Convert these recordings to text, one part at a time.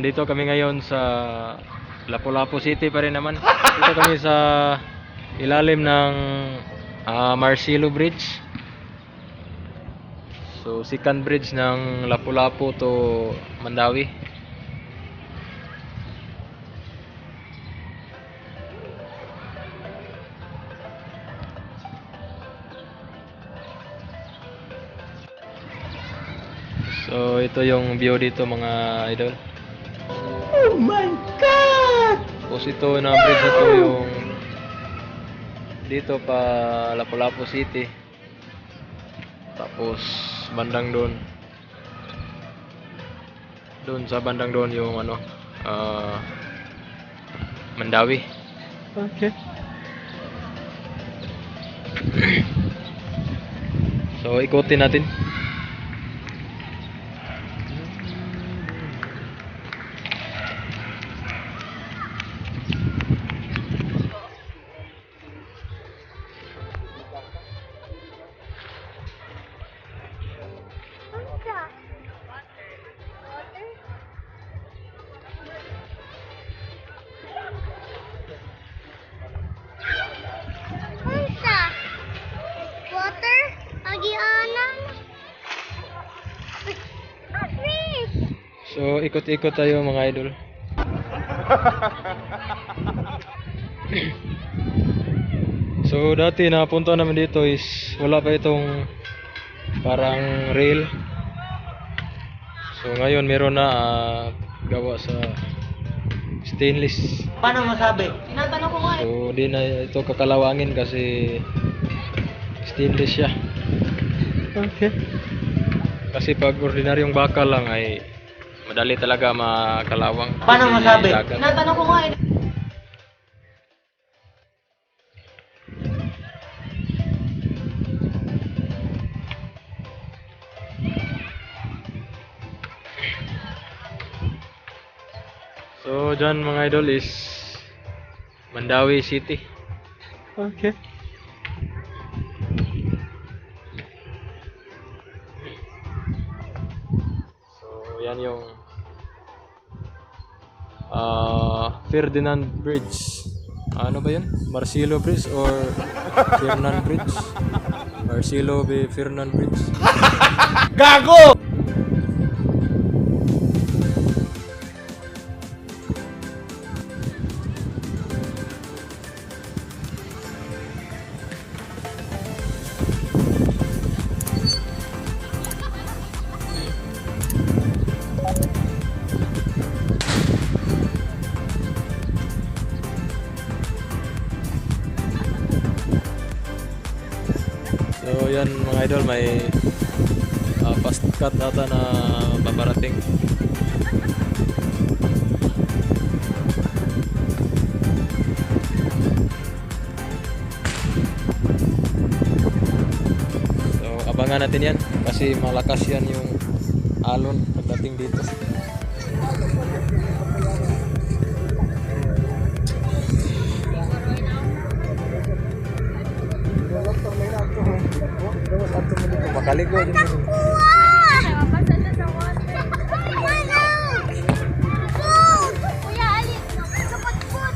nandito kami ngayon sa Lapu-Lapu City pa rin naman. Dito kami sa ilalim ng Marcelo Bridge. So, second bridge ng Lapu-Lapu to Mandawi. So, ito yung view dito mga idol. Oh my God! Tapos ito na bridge na to yung dito pa Lapu-Lapu City. Tapos bandang doon. Doon sa bandang doon yung ano Mandawi. Okay. So, ikutin natin. Water? Agianan? So, ikot-ikot tayo mga idol. So, dati napunta namin dito is wala pa itong parang rail. So, ngayon meron na gawa sa stainless. Paano masabi? Tinatanong ko nga eh. So, di na ito kakalawangin kasi stainless siya. Okay. Kasi pag ordinaryong bakal lang ay madali talaga makalawang. Paano Kasi masabi? dagat. Tinatanong ko nga eh. So, dyan mga idol is Mandawi City. Okay. So, yan yung Ferdinand Bridge. Ano ba yun? Marcelo Bridge or Ferdinand Bridge? Marcelo B. Ferdinand Bridge. Gago! So, yan mga idol, may fast cut ata na paparating. So, abangan natin yan kasi malakas yan yung alon pagdating dito. Makaligo din mo. Kuya, alin? Kapot-pot.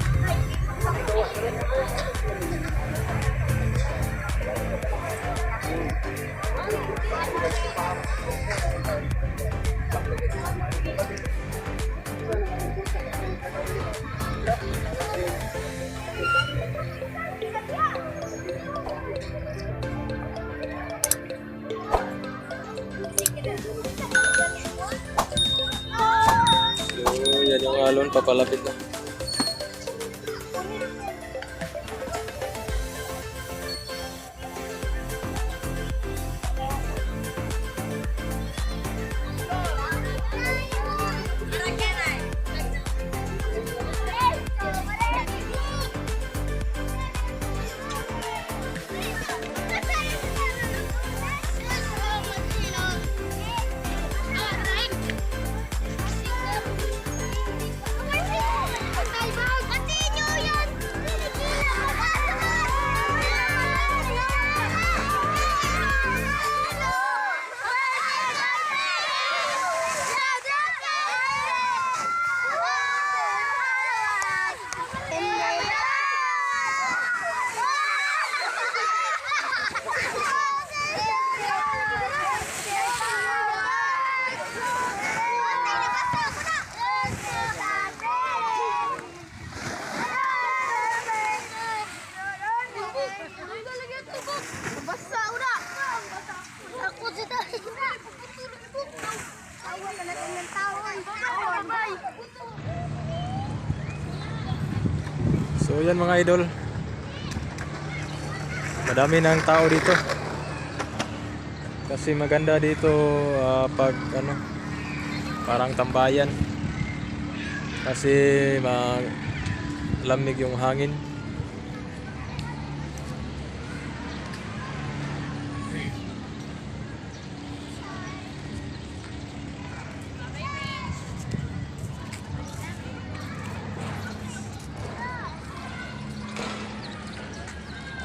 So, yan yung alon, papalapit na. So yan mga idol. Madami ng tao dito. Kasi maganda dito pag ano, parang tambayan. Kasi malamig yung hangin.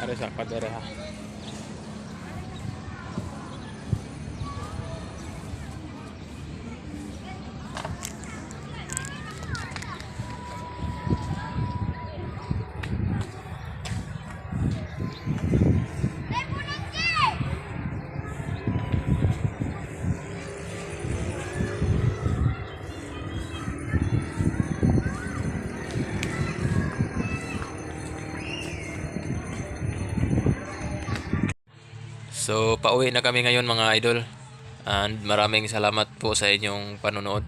Ada sa kadere ha. So, pauwi na kami ngayon mga idol. And maraming salamat po sa inyong panonood.